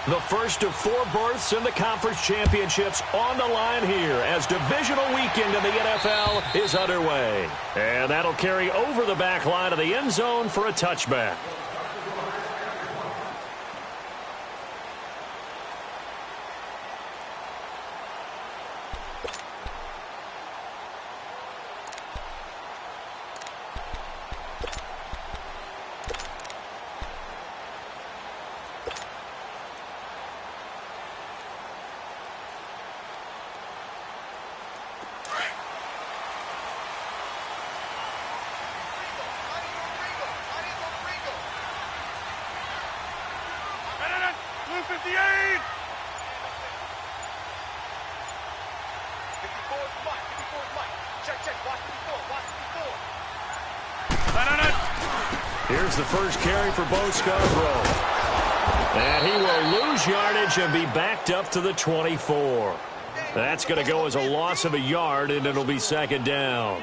The first of 4 berths in the conference championships on the line here as divisional weekend in the NFL is underway. And that'll carry over the back line of the end zone for a touchback. Here's the first carry for Bo Scarborough. And he will lose yardage and be backed up to the 24. That's going to go as a loss of a yard, and it'll be second down.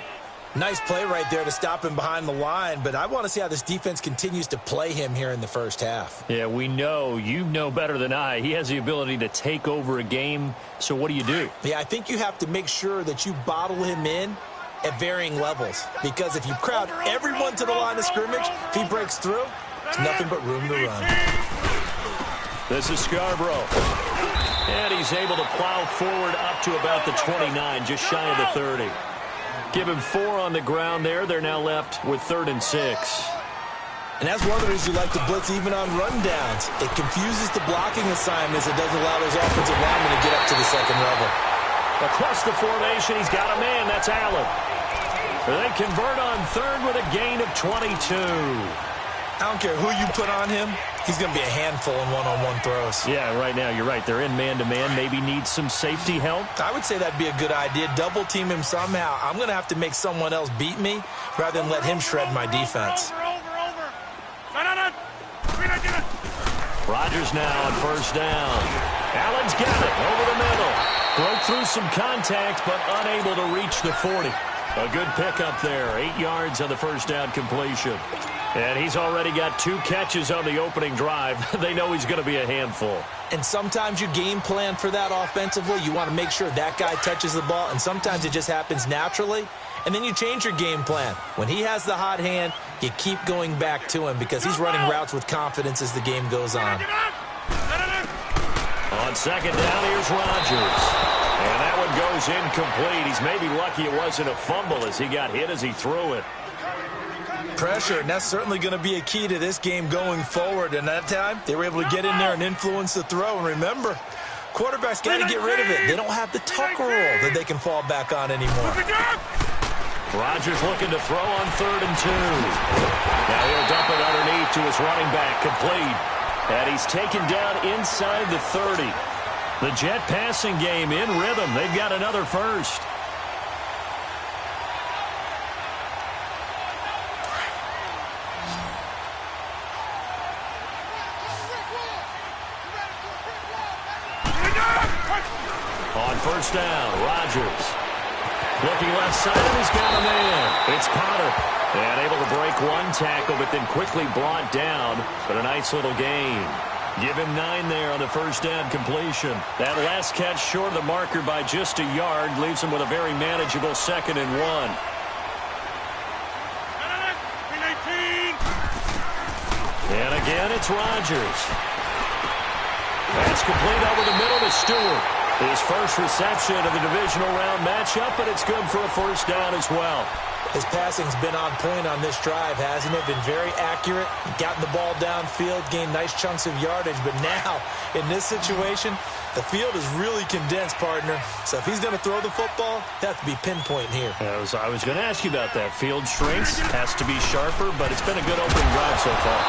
Nice play right there to stop him behind the line, but I want to see how this defense continues to play him here in the first half. Yeah, we know. You know better than I. He has the ability to take over a game, so what do? Yeah, I think you have to make sure that you bottle him in at varying levels, because if you crowd everyone to the line of scrimmage, if he breaks through, there's nothing but room to run. This is Scarborough. And he's able to plow forward up to about the 29, just shy of the 30. Give him 4 on the ground there. They're now left with 3rd and 6. And that's one of the reasons you like to blitz even on rundowns. It confuses the blocking assignments. It doesn't allow those offensive linemen to get up to the second level. Across the formation, he's got a man. That's Allen. They convert on 3rd with a gain of 22. I don't care who you put on him. He's going to be a handful in one-on-one throws. Yeah, right now, you're right. They're in man-to-man. Maybe need some safety help. I would say that'd be a good idea. Double team him somehow. I'm going to have to make someone else beat me rather than let him shred my defense. Rodgers now on 1st down. Allen's got it over the middle. Broke through some contact, but unable to reach the 40. A good pickup there. 8 yards on the 1st down completion. And he's already got 2 catches on the opening drive. They know he's going to be a handful. And sometimes you game plan for that offensively. You want to make sure that guy touches the ball, and sometimes it just happens naturally. And then you change your game plan. When he has the hot hand, you keep going back to him because he's running routes with confidence as the game goes on. On 2nd down, here's Rodgers. And that one goes incomplete. He's maybe lucky it wasn't a fumble as he got hit as he threw it. Pressure, and that's certainly going to be a key to this game going forward. And that time, they were able to get in there and influence the throw. And remember, quarterbacks got to get rid of it. They don't have the tuck rule that they can fall back on anymore. Rodgers looking to throw on 3rd and 2. Now he'll dump it underneath to his running back, complete. And he's taken down inside the 30. The Jet passing game in rhythm. They've got another first. On 1st down, Rodgers. Looking left side, and he's got a man. It's Potter. And able to break 1 tackle, but then quickly brought down. But a nice little gain. Give him 9 there on the 1st down completion. That last catch short of the marker by just a yard leaves him with a very manageable 2nd and 1. And again, it's Rodgers. That's complete over the middle to Stewart. His first reception of the divisional round matchup, but it's good for a 1st down as well. His passing's been on point on this drive, hasn't it? Been very accurate, gotten the ball downfield, gained nice chunks of yardage. But now, in this situation, the field is really condensed, partner. So if he's going to throw the football, that has to be pinpoint here. I was going to ask you about that. Field shrinks, has to be sharper, but it's been a good opening drive so far.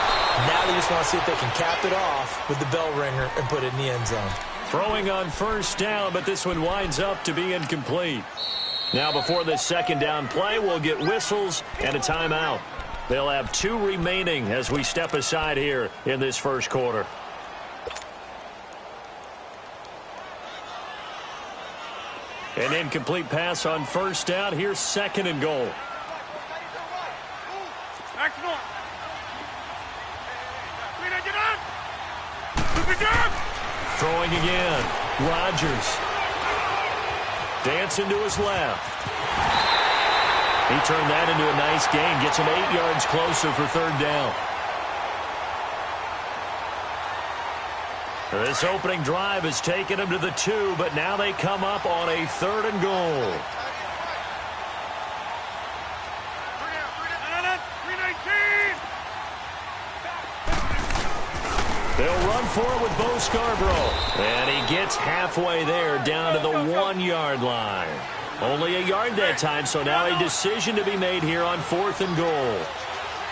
Now they just want to see if they can cap it off with the bell ringer and put it in the end zone. Throwing on 1st down, but this one winds up to be incomplete. Now, before this 2nd down play, we'll get whistles and a timeout. They'll have 2 remaining as we step aside here in this 1st quarter. An incomplete pass on 1st down. Here's 2nd and goal. Throwing again. Rodgers. Dancing to his left. He turned that into a nice gain. Gets him 8 yards closer for third down. This opening drive has taken him to the 2, but now they come up on a 3rd and goal. They'll run for it with Bo Scarborough. And he gets halfway there down to the 1-yard line. Only a yard that time, so now a decision to be made here on 4th and goal.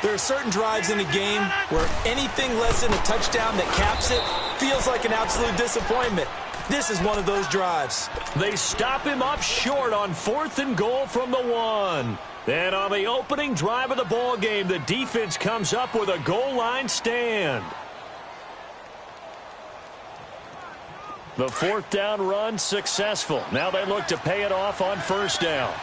There are certain drives in a game where anything less than a touchdown that caps it feels like an absolute disappointment. This is one of those drives. They stop him up short on 4th and goal from the 1. And on the opening drive of the ball game, the defense comes up with a goal line stand. The 4th down run successful. Now they look to pay it off on 1st down.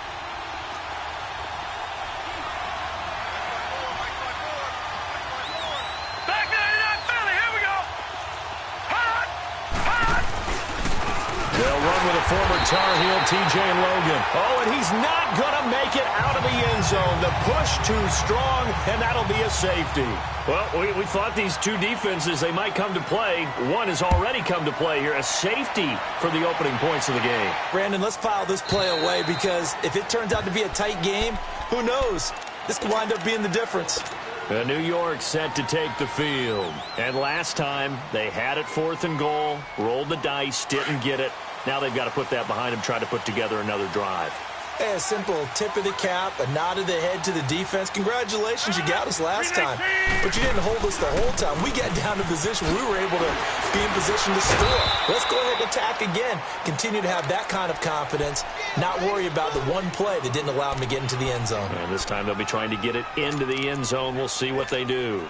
They'll run with a former Tar Heel, T.J. Logan. Oh, and he's not going to make it out of the end zone. The push too strong, and that'll be a safety. Well, we thought these two defenses, they might come to play. One has already come to play here. A safety for the opening points of the game. Brandon, let's file this play away because if it turns out to be a tight game, who knows? This could wind up being the difference. New York set to take the field. And last time, they had it 4th and goal, rolled the dice, didn't get it. Now they've got to put that behind them, try to put together another drive. Hey, a simple tip of the cap, a nod of the head to the defense. Congratulations, you got us last time. But you didn't hold us the whole time. We got down to position. We were able to be in position to score. Let's go ahead and attack again. Continue to have that kind of confidence. Not worry about the one play that didn't allow them to get into the end zone. And this time they'll be trying to get it into the end zone. We'll see what they do.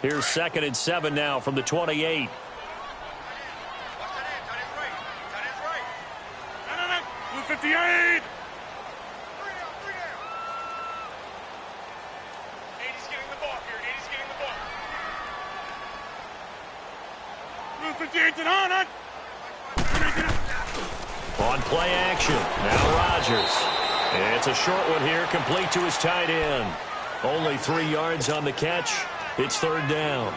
Here's 2nd and 7 now from the 28. Blue 58. 80's getting the ball here. 80's getting the ball. Blue 58 to on. On play action. Now Rodgers. It's a short one here, complete to his tight end. Only 3 yards on the catch. It's 3rd down.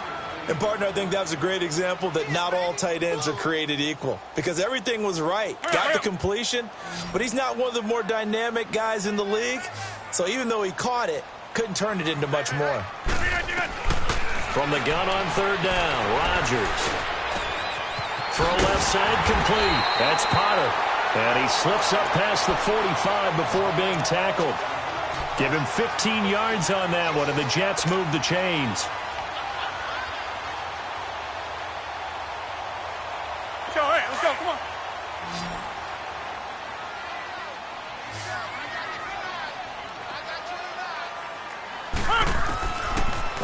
And, partner, I think that was a great example that not all tight ends are created equal because everything was right. Got the completion, but he's not one of the more dynamic guys in the league. So even though he caught it, couldn't turn it into much more. From the gun on 3rd down, Rodgers. Throw left side complete. That's Potter. And he slips up past the 45 before being tackled. Give him 15 yards on that one, and the Jets move the chains. Let's go, come on.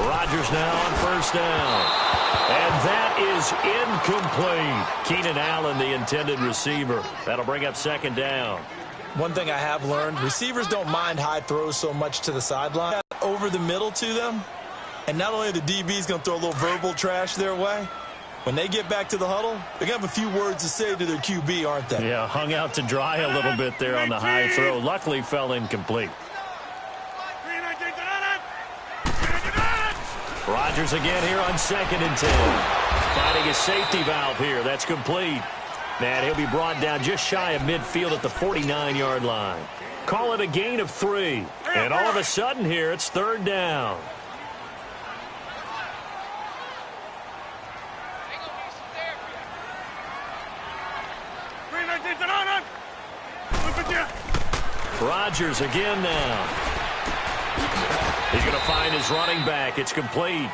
Rodgers now on 1st down. And that is incomplete. Keenan Allen, the intended receiver. That'll bring up 2nd down. One thing I have learned, receivers don't mind high throws so much to the sideline. Over the middle to them, and not only are the DBs going to throw a little verbal trash their way, when they get back to the huddle, they're going to have a few words to say to their QB, aren't they? Yeah, hung out to dry a little bit there on the high throw. Luckily fell incomplete. Rodgers again here on 2nd and 10. Finding a safety valve here. That's complete. And he'll be brought down just shy of midfield at the 49-yard line. Call it a gain of 3. And all of a sudden here, it's 3rd down. Rodgers again now. He's going to find his running back. It's complete.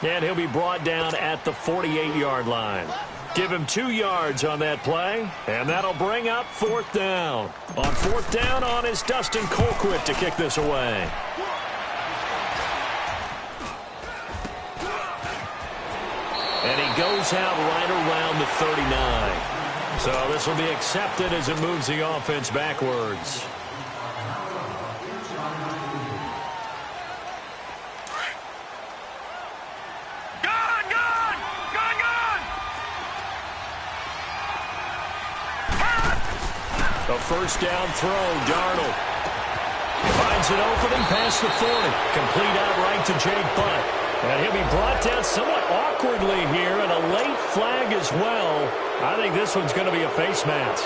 And he'll be brought down at the 48-yard line. Give him 2 yards on that play, and that'll bring up 4th down. On 4th down on is Dustin Colquitt to kick this away. And he goes out right around the 39. So this will be accepted as it moves the offense backwards. A first down throw, Darnold. Finds an opening past the 40. Complete outright to Jake Butt. And he'll be brought down somewhat awkwardly here, and a late flag as well. I think this one's going to be a face mask.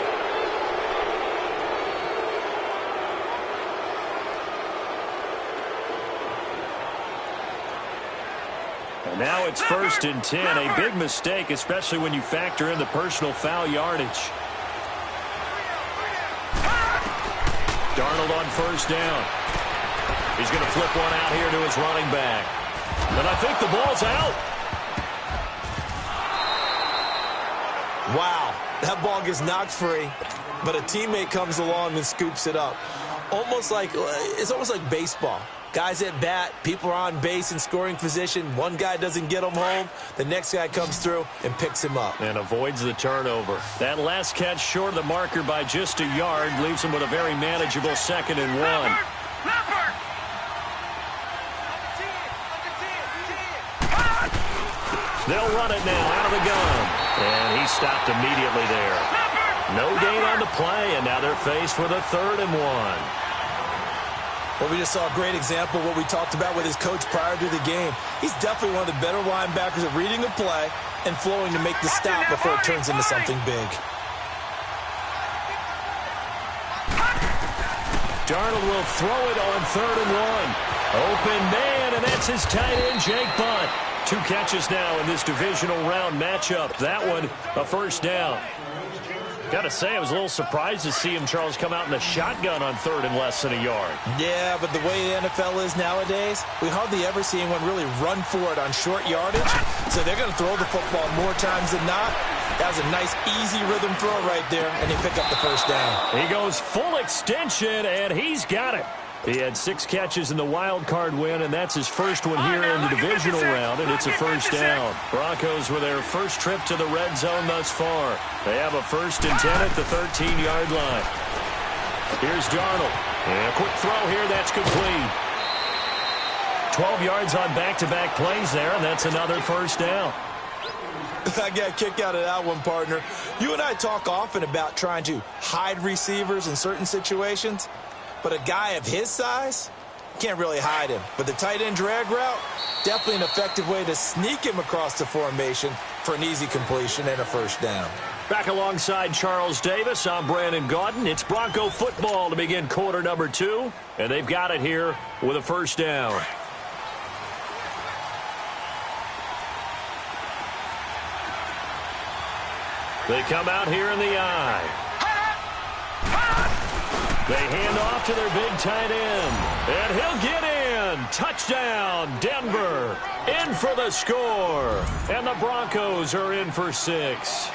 And now it's 1st and 10. A big mistake, especially when you factor in the personal foul yardage. Darnold on first down. He's going to flip one out here to his running back. And I think the ball's out. Wow, that ball gets knocked free, but a teammate comes along and scoops it up. It's almost like baseball. Guys at bat, people are on base in scoring position. One guy doesn't get him home. The next guy comes through and picks him up. And avoids the turnover. That last catch short of the marker by just a yard leaves him with a very manageable 2nd and 1. They'll run it now out of the gun. And he stopped immediately there. No gain on the play, and now they're faced with a 3rd and 1. Well, we just saw a great example of what we talked about with his coach prior to the game. He's definitely one of the better linebackers at reading a play and flowing to make the stop before it turns into something big. Darnold will throw it on 3rd and 1. Open man, and that's his tight end, Jake Butt. 2 catches now in this divisional round matchup. That one, a first down. Got to say, I was a little surprised to see him, Charles, come out in the shotgun on 3rd and less than a yard. Yeah, but the way the NFL is nowadays, we hardly ever see anyone really run for it on short yardage. So they're going to throw the football more times than not. That was a nice, easy rhythm throw right there, and they pick up the first down. He goes full extension, and he's got it. He had 6 catches in the wild card win, and that's his first one here in the divisional round, and it's a first down. Broncos with their first trip to the red zone thus far. They have a 1st and 10 at the 13-yard line. Here's Darnold. And a quick throw here, that's complete. 12 yards on back-to-back plays there, and that's another first down. I got a kick out of that one, partner. You and I talk often about trying to hide receivers in certain situations. But a guy of his size, can't really hide him. But the tight end drag route, definitely an effective way to sneak him across the formation for an easy completion and a first down. Back alongside Charles Davis, I'm Brandon Gaudin. It's Bronco football to begin quarter number 2. And they've got it here with a first down. They come out here in the eye. They hand off to their big tight end. And he'll get in. Touchdown, Denver. In for the score. And the Broncos are in for 6.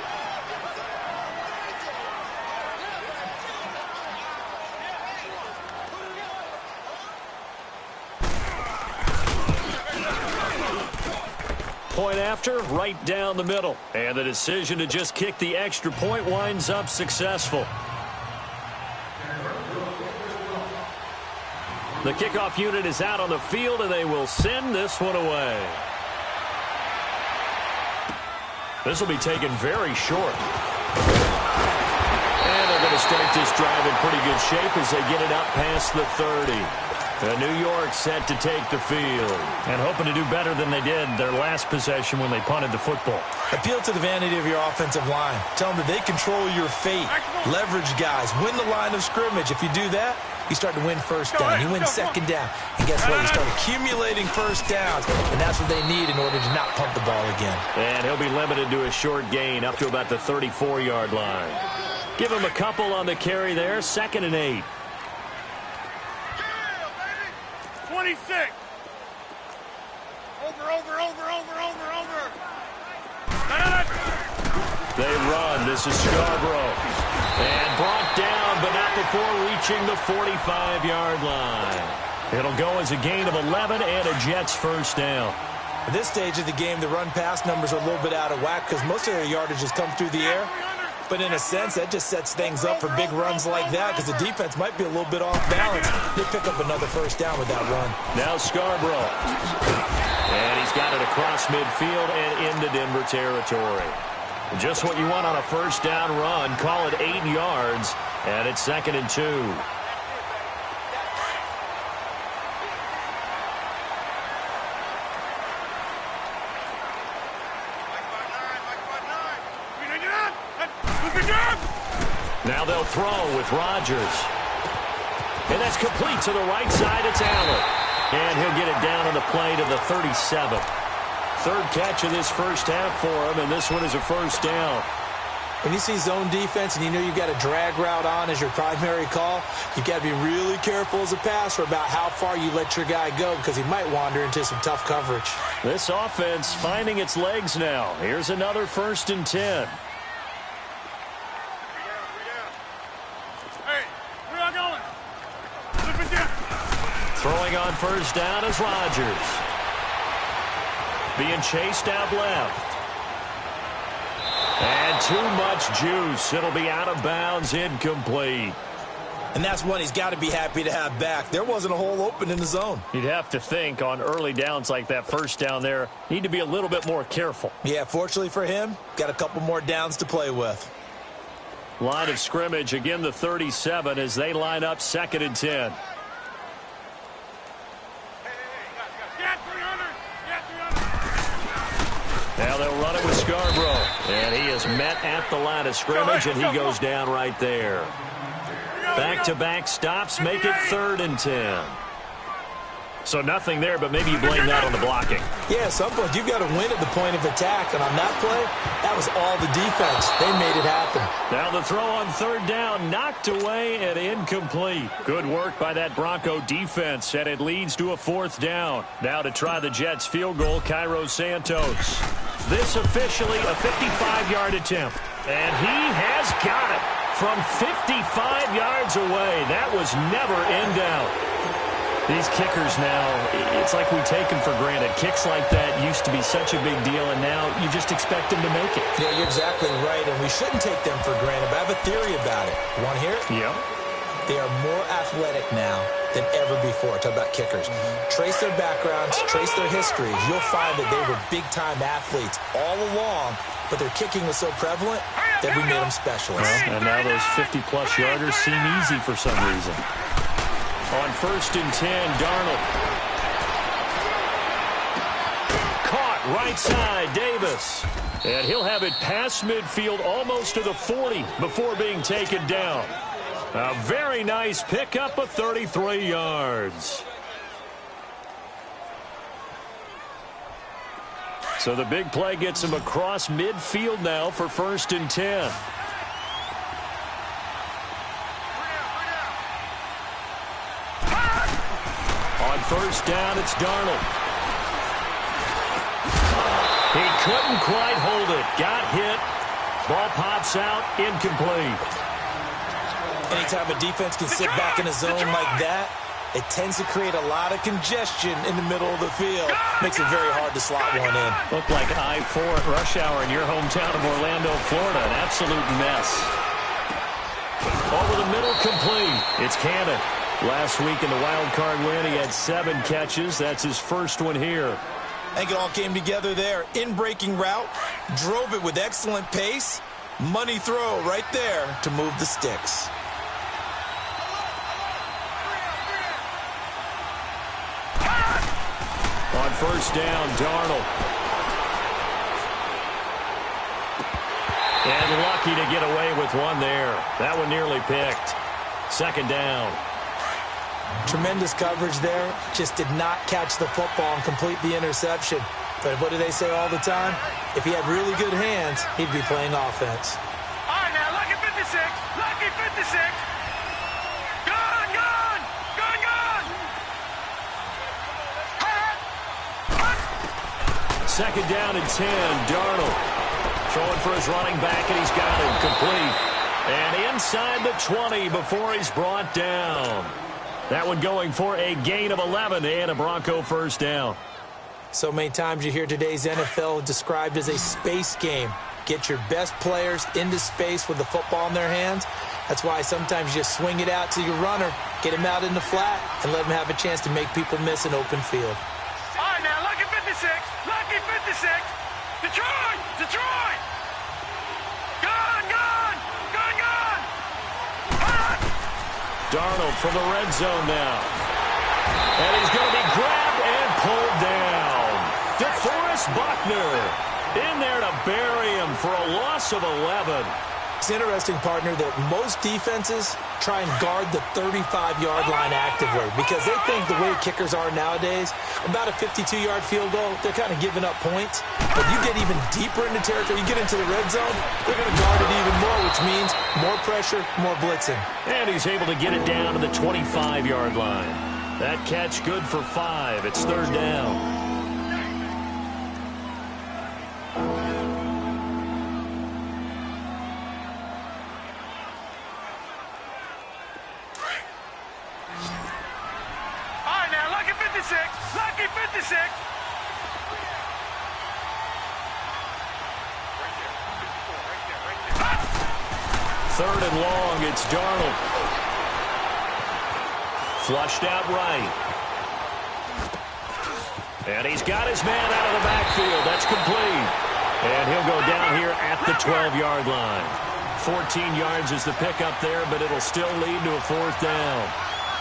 Point after, right down the middle. And the decision to just kick the extra point winds up successful. The kickoff unit is out on the field, and they will send this one away. This will be taken very short. And they're going to start this drive in pretty good shape as they get it up past the 30. New York set to take the field and hoping to do better than they did their last possession when they punted the football. Appeal to the vanity of your offensive line. Tell them that they control your fate. Leverage guys. Win the line of scrimmage. If you do that, you start to win first down. You win second down. And guess what? You start accumulating first downs. And that's what they need in order to not punt the ball again. And he'll be limited to a short gain up to about the 34-yard line. Give him a couple on the carry there. 2nd and 8. 26. Over. They run. This is Scarborough. And brought down, but not before reaching the 45-yard line. It'll go as a gain of 11 and a Jets first down. At this stage of the game, the run-pass numbers are a little bit out of whack because most of their yardage has come through the air. But in a sense, that just sets things up for big runs like that because the defense might be a little bit off balance. They pick up another first down with that run. Now Scarborough. And he's got it across midfield and into Denver territory. Just what you want on a first down run. Call it 8 yards. And it's 2nd and 2. Now they'll throw with Rodgers. And that's complete to the right side. It's Allen. And he'll get it down on the play to the 37. Third catch of this first half for him, and this one is a first down. When you see zone defense and you know you've got a drag route on as your primary call, you've got to be really careful as a passer about how far you let your guy go because he might wander into some tough coverage. This offense finding its legs now. Here's another 1st and 10. Throwing on first down is Rodgers. Being chased out left. And too much juice. It'll be out of bounds, incomplete. And that's one he's got to be happy to have back. There wasn't a hole open in the zone. You'd have to think on early downs like that first down there, need to be a little bit more careful. Yeah, fortunately for him, got a couple more downs to play with. Line of scrimmage, again the 37 as they line up 2nd and 10. Now they'll run it with Scarborough. And he is met at the line of scrimmage, and he goes down right there. Back-to-back stops make it 3rd and 10. So nothing there, but maybe you blame that on the blocking. Yeah, at some point you've got to win at the point of attack. And on that play, that was all the defense. They made it happen. Now the throw on 3rd down, knocked away and incomplete. Good work by that Bronco defense, and it leads to a 4th down. Now to try the Jets field goal, Cairo Santos. This officially a 55-yard attempt. And he has got it from 55 yards away. That was never in doubt. These kickers now, it's like we take them for granted. Kicks like that used to be such a big deal, and now you just expect them to make it. Yeah, you're exactly right, and we shouldn't take them for granted, but I have a theory about it. You want to hear it? Yeah. They are more athletic now than ever before. Talk about kickers. Trace their backgrounds, trace their histories. You'll find that they were big-time athletes all along, but their kicking was so prevalent that we made them specialists. Well, and now those 50-plus yarders seem easy for some reason. On 1st and 10, Darnold. Caught right side, Davis. And he'll have it past midfield almost to the 40 before being taken down. A very nice pickup of 33 yards. So the big play gets him across midfield now for 1st and 10. On 1st down, it's Darnold. He couldn't quite hold it. Got hit. Ball pops out. Incomplete. Anytime a defense can sit back in a zone like that, it tends to create a lot of congestion in the middle of the field. Makes it very hard to slot one in. Looked like I-4 at rush hour in your hometown of Orlando, Florida. An absolute mess. Over the middle, complete. It's Cannon. Last week in the wild card win, he had 7 catches. That's his first one here. I think it all came together there. In-breaking route, drove it with excellent pace. Money throw right there to move the sticks. On 1st down, Darnold. And lucky to get away with one there. That one nearly picked. 2nd down. Tremendous coverage there. Just did not catch the football and complete the interception. But what do they say all the time? If he had really good hands, he'd be playing offense. All right, now, lucky 56. Lucky 56. Gone, gone. Gone, gone. 2nd down and 10. Darnold throwing for his running back, and he's got him complete. And inside the 20 before he's brought down. That one going for a gain of 11 and a Bronco 1st down. So many times you hear today's NFL described as a space game. Get your best players into space with the football in their hands. That's why sometimes you just swing it out to your runner, get him out in the flat, and let him have a chance to make people miss an open field. All right, now, lucky 56. Lucky 56. Detroit. Detroit. Gone, gone. Gone, gone. Darnold from the red zone now. And he's going to be grabbed and pulled down. DeForest Buckner in there to bury him for a loss of 11. It's interesting, partner, that most defenses try and guard the 35-yard line actively because they think the way kickers are nowadays, about a 52-yard field goal, they're kind of giving up points. But you get even deeper into territory, you get into the red zone, they're going to guard it even more, which means more pressure, more blitzing. And he's able to get it down to the 25-yard line. That catch good for 5. It's third down. Lucky 56. Third and long, it's Darnold. Flushed out right. And he's got his man out of the backfield. That's complete. And he'll go down here at the 12-yard line. 14 yards is the pickup there, but it'll still lead to a fourth down.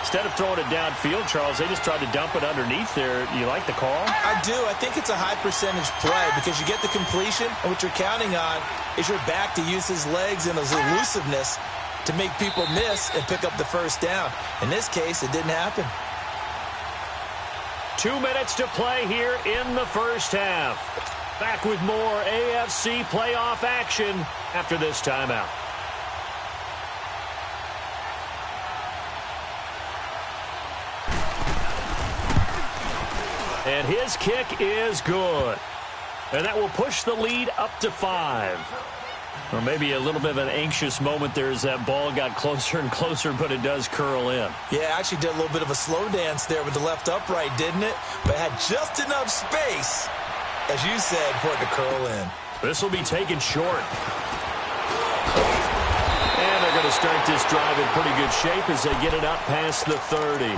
Instead of throwing it downfield, Charles, they just tried to dump it underneath there. You like the call? I do. I think it's a high-percentage play because you get the completion, and what you're counting on is your back to use his legs and his elusiveness to make people miss and pick up the first down. In this case, it didn't happen. 2 minutes to play here in the first half. Back with more AFC playoff action after this timeout. And his kick is good. And that will push the lead up to 5. Or maybe a little bit of an anxious moment there as that ball got closer and closer, but it does curl in. Yeah, actually did a little bit of a slow dance there with the left upright, didn't it? But had just enough space, as you said, for it to curl in. This will be taken short. And they're going to start this drive in pretty good shape as they get it up past the 30.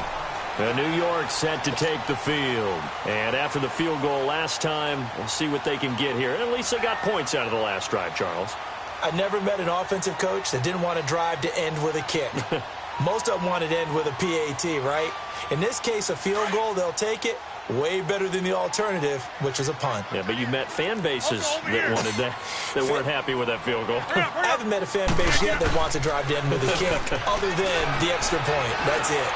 And New York set to take the field. And after the field goal last time, we'll see what they can get here. At least they got points out of the last drive, Charles. I never met an offensive coach that didn't want to drive to end with a kick. Most of them wanted to end with a PAT, right? In this case, a field goal, they'll take it. Way better than the alternative, which is a punt. Yeah, but you met fan bases that wanted that weren't happy with that field goal. I haven't met a fan base yet that wants to drive to end with a kick, other than the extra point. That's it.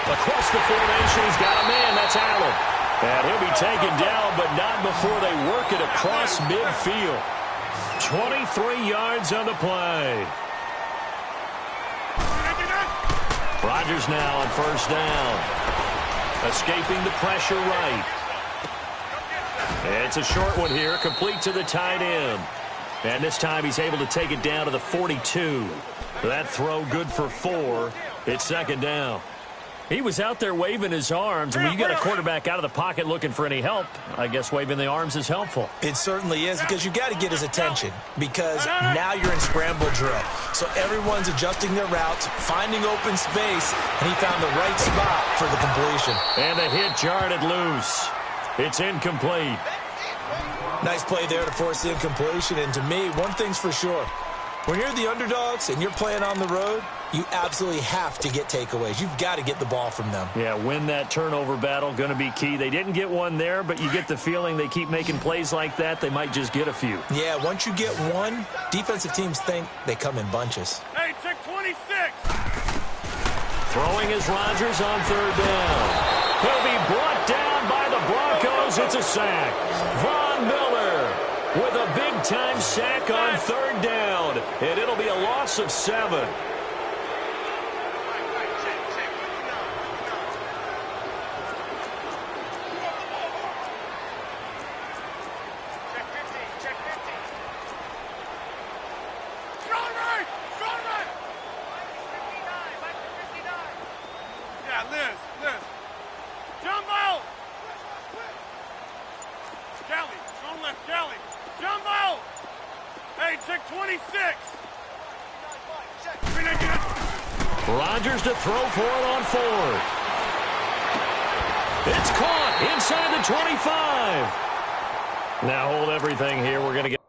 Across the formation, he's got a man. That's Allen. And he'll be taken down, but not before they work it across midfield. 23 yards on the play. Rodgers now on first down. Escaping the pressure right. It's a short one here, complete to the tight end. And this time he's able to take it down to the 42. That throw good for 4. It's second down. He was out there waving his arms, and when you got a quarterback out of the pocket looking for any help, I guess waving the arms is helpful. It certainly is, because you got to get his attention, because now you're in scramble drill. So everyone's adjusting their routes, finding open space, and he found the right spot for the completion. And the hit jarred it loose. It's incomplete. Nice play there to force the incompletion, and to me, one thing's for sure. When you're the underdogs and you're playing on the road, you absolutely have to get takeaways. You've got to get the ball from them. Yeah, win that turnover battle, going to be key. They didn't get one there, but you get the feeling they keep making plays like that, they might just get a few. Yeah, once you get one, defensive teams think they come in bunches. Hey, check 26. Throwing is Rodgers on third down. He'll be brought down by the Broncos. It's a sack. Von Miller with a big-time sack on third down, and it'll be a loss of 7. Rodgers to throw for it on 4th. It's caught inside the 25. Now hold everything here. We're going to get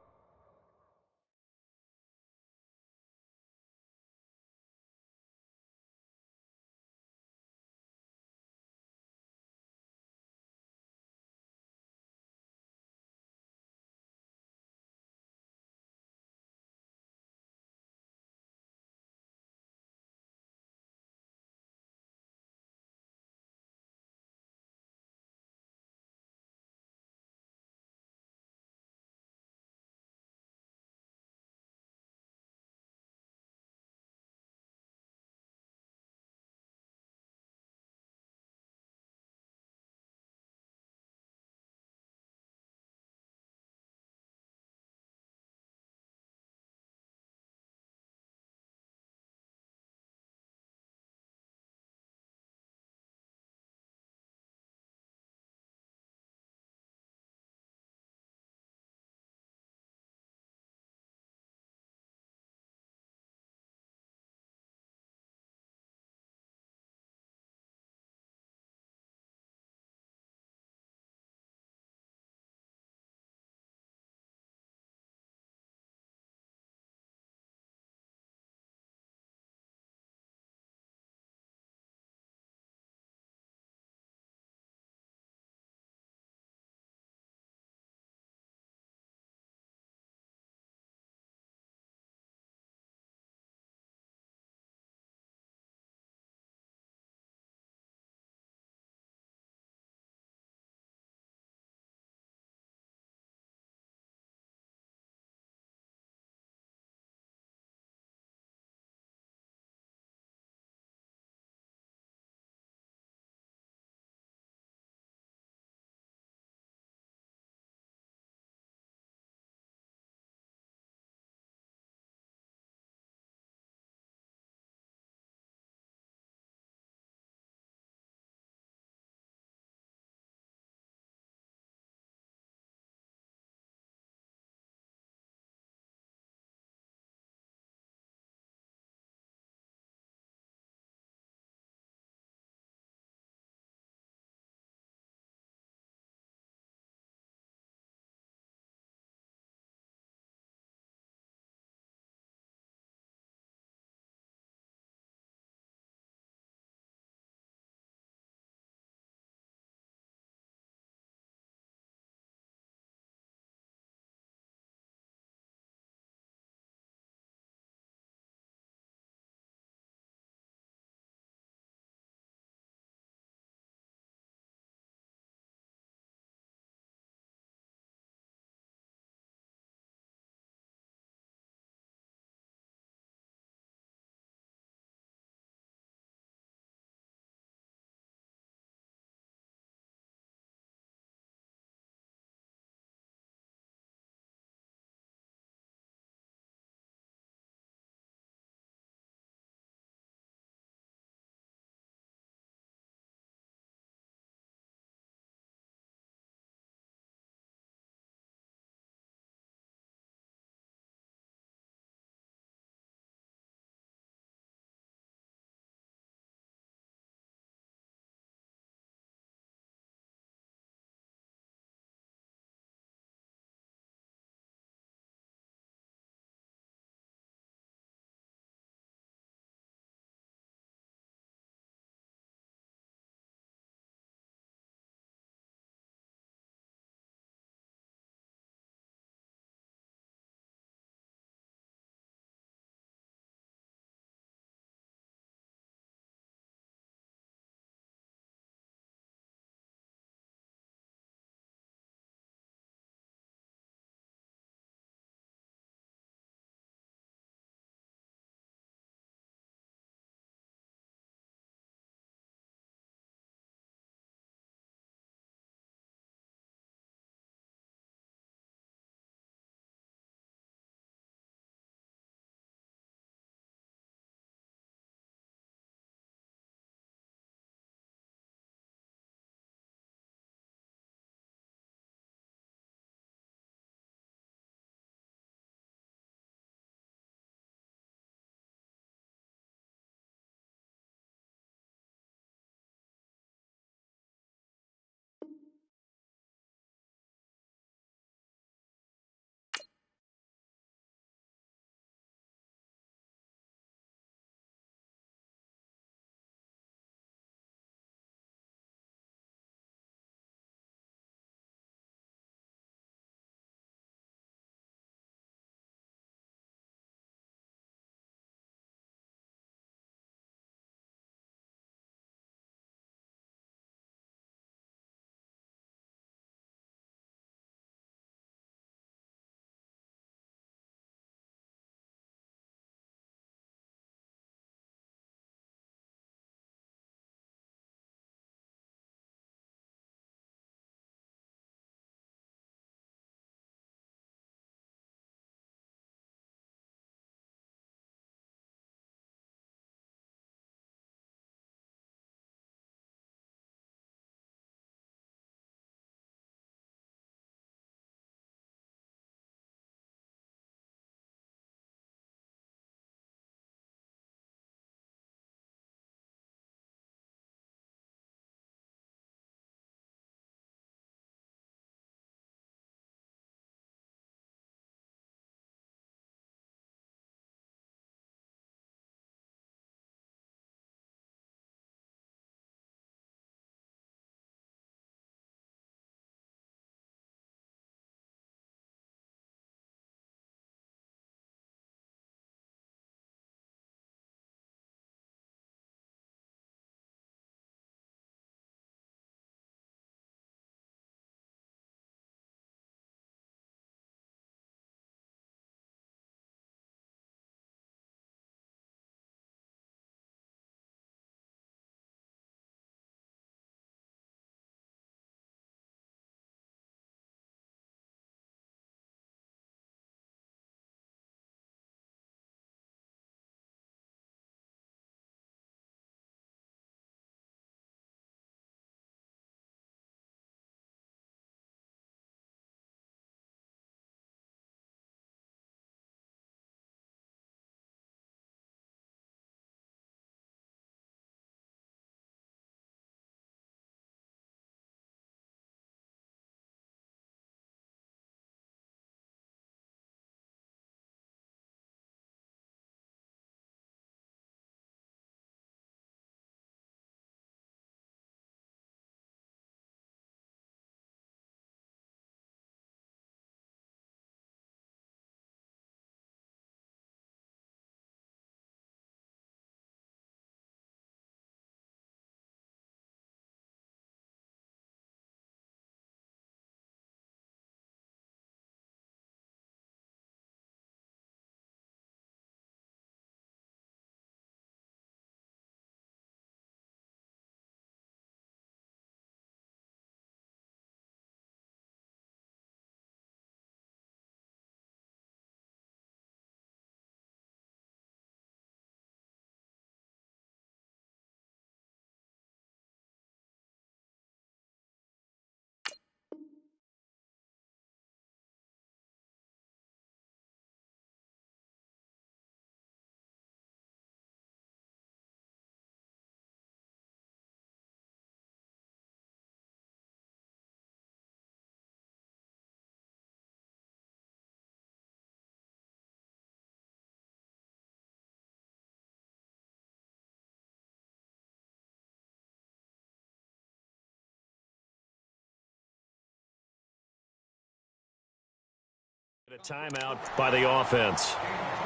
A timeout by the offense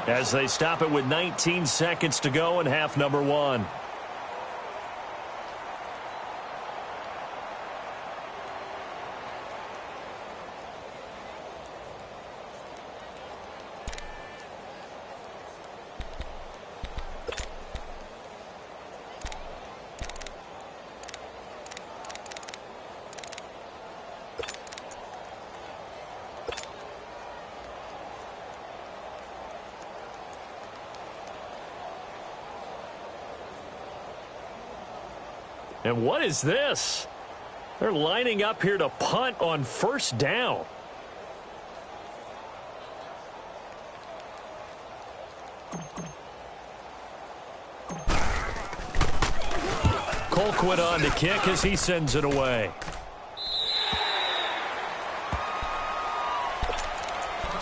as they stop it with 19 seconds to go in half number one. And what is this? They're lining up here to punt on first down. Colquitt on to kick as he sends it away.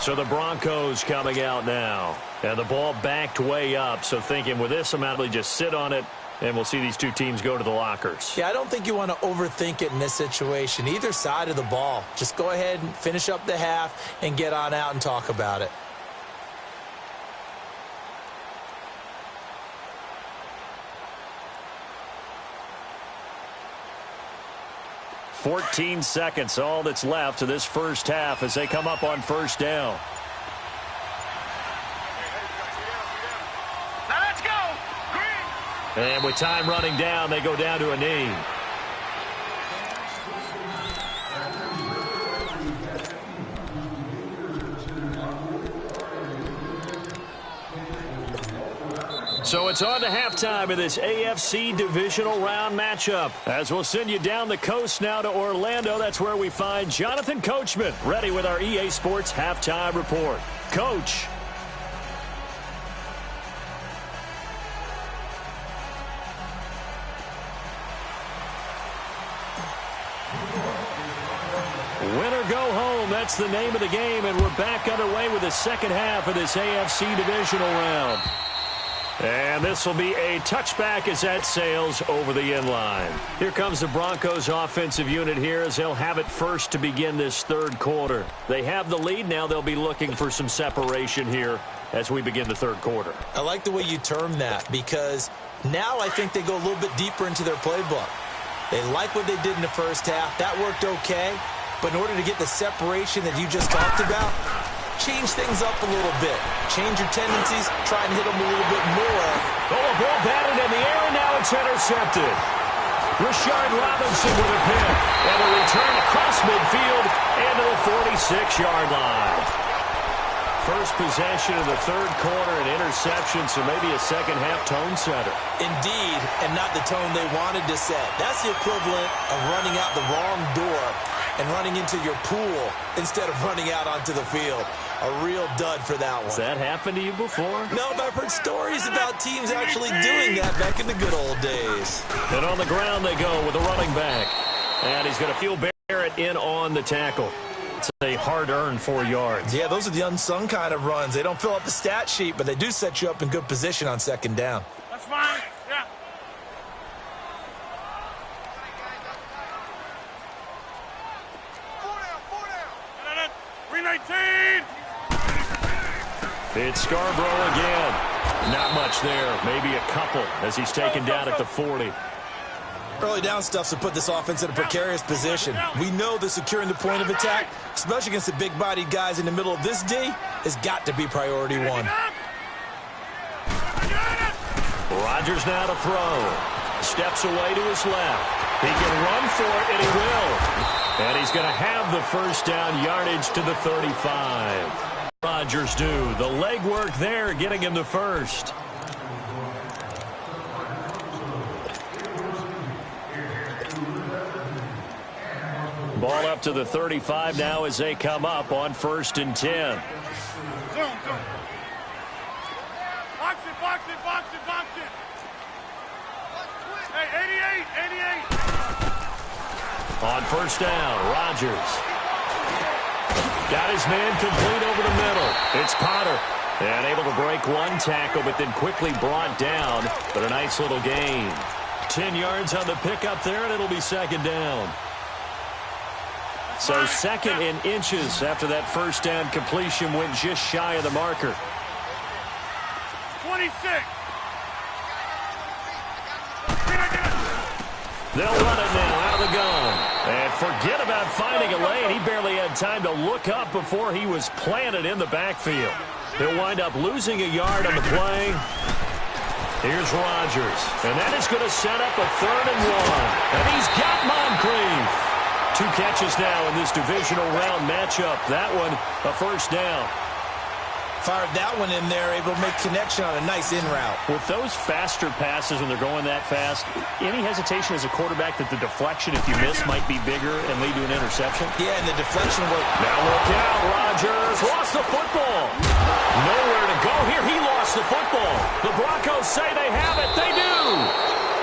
So the Broncos coming out now. And the ball backed way up. So thinking with this amount, they just sit on it. And we'll see these two teams go to the lockers. Yeah, I don't think you want to overthink it in this situation. Either side of the ball. Just go ahead and finish up the half and get on out and talk about it. "14 seconds, all that's left of this first half as they come up on first down. And with time running down, they go down to a knee. So it's on to halftime of this AFC divisional round matchup. As we'll send you down the coast now to Orlando, that's where we find Jonathan Coachman, ready with our EA Sports halftime report. Coach. Win or go home, that's the name of the game, and we're back underway with the second half of this AFC divisional round. And this will be a touchback as that sails over the inline. Here comes the Broncos offensive unit here as they'll have it first to begin this third quarter. They have the lead now. They'll be looking for some separation here as we begin the third quarter. I like the way you term that because now I think they go a little bit deeper into their playbook. They like what they did in the first half. That worked okay. But in order to get the separation that you just talked about, change things up a little bit. Change your tendencies. Try and hit them a little bit more. Oh, a ball batted in the air, and now it's intercepted. Rashard Robinson with a pick. And a return across midfield and to the 46-yard line. First possession of the third quarter, an interception, so maybe a second-half tone setter. Indeed, and not the tone they wanted to set. That's the equivalent of running out the wrong door and running into your pool instead of running out onto the field. A real dud for that one. Has that happened to you before? No, but I've heard stories about teams actually doing that back in the good old days. And on the ground they go with a running back. And he's going to feel Barrett in on the tackle. It's a hard-earned 4 yards. Yeah, those are the unsung kind of runs. They don't fill up the stat sheet, but they do set you up in good position on second down. That's fine. Yeah. Four down. 319. It's Scarborough again. Not much there. Maybe a couple as he's taken down at the 40. Early down stuff's to put this offense in a precarious position. We know that securing the point of attack, especially against the big-bodied guys in the middle of this D, has got to be priority one. Rodgers now to throw. Steps away to his left. He can run for it, and he will. And he's going to have the first down yardage to the 35. Rodgers do. The legwork there, getting him the first. Ball up to the 35 now as they come up on 1st and 10. Zoom. Box it. Hey, 88. On first down, Rodgers. Got his man complete over the middle. It's Potter. And able to break one tackle, but then quickly brought down. But a nice little gain. 10 yards on the pickup there, and it'll be second down. So 2nd and inches after that first down completion went just shy of the marker. 26. They'll run it now out of the gun. And forget about finding a lane. He barely had time to look up before he was planted in the backfield. He'll wind up losing a yard on the play. Here's Rodgers. And that is going to set up a 3rd and 1. And he's got Moncrief. 2 catches now in this divisional round matchup. That one, a first down. Fired that one in there, able to make connection on a nice in route. With those faster passes when they're going that fast, any hesitation as a quarterback that the deflection, if you miss, might be bigger and lead to an interception? Yeah, and the deflection work. Now look out, Rodgers lost the football. Nowhere to go here. He lost the football. The Broncos say they have it. They do.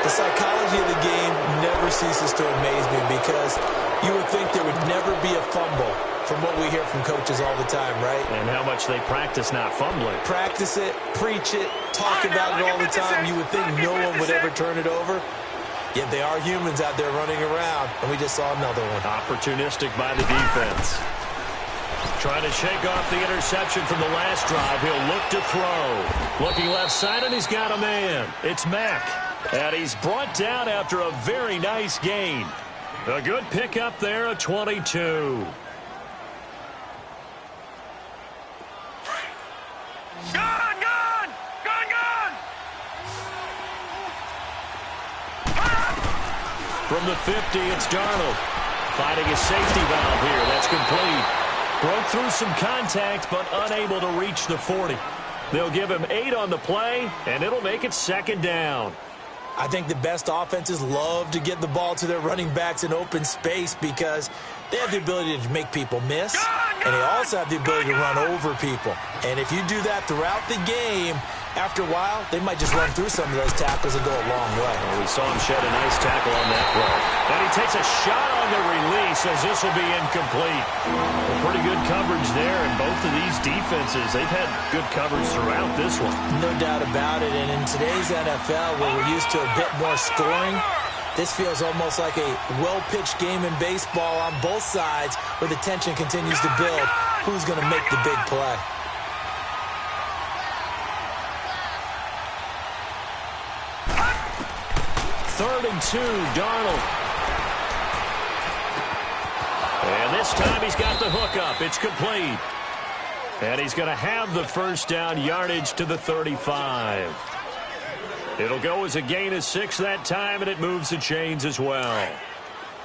The psychology of the game never ceases to amaze me because you would think there would never be a fumble from what we hear from coaches all the time, right? And how much they practice not fumbling. Practice it, preach it, talk about it all the time. You would think no one would ever turn it over. Yet they are humans out there running around, and we just saw another one. Opportunistic by the defense. Trying to shake off the interception from the last drive. He'll look to throw. Looking left side, and he's got a man. It's Mack. And he's brought down after a very nice gain. A good pickup there, a 22. Gone, gone! Gone, gone! From the 50, it's Darnold. Finding a safety valve here. That's complete. Broke through some contact, but unable to reach the 40. They'll give him 8 on the play, and it'll make it 2nd down. I think the best offenses love to get the ball to their running backs in open space because they have the ability to make people miss, and they also have the ability to run over people. And if you do that throughout the game, after a while, they might just run through some of those tackles and go a long way. Well, we saw him shed a nice tackle on that play. And he takes a shot on the release as this will be incomplete. Well, pretty good coverage there, and both of these defenses, they've had good coverage throughout this one. No doubt about it, and in today's NFL, where we're used to a bit more scoring, this feels almost like a well-pitched game in baseball on both sides where the tension continues to build. Who's going to make the big play? Third and 2, Darnold. And this time he's got the hook up. It's complete. And he's going to have the first down, yardage to the 35. It'll go as a gain of 6 that time, and it moves the chains as well.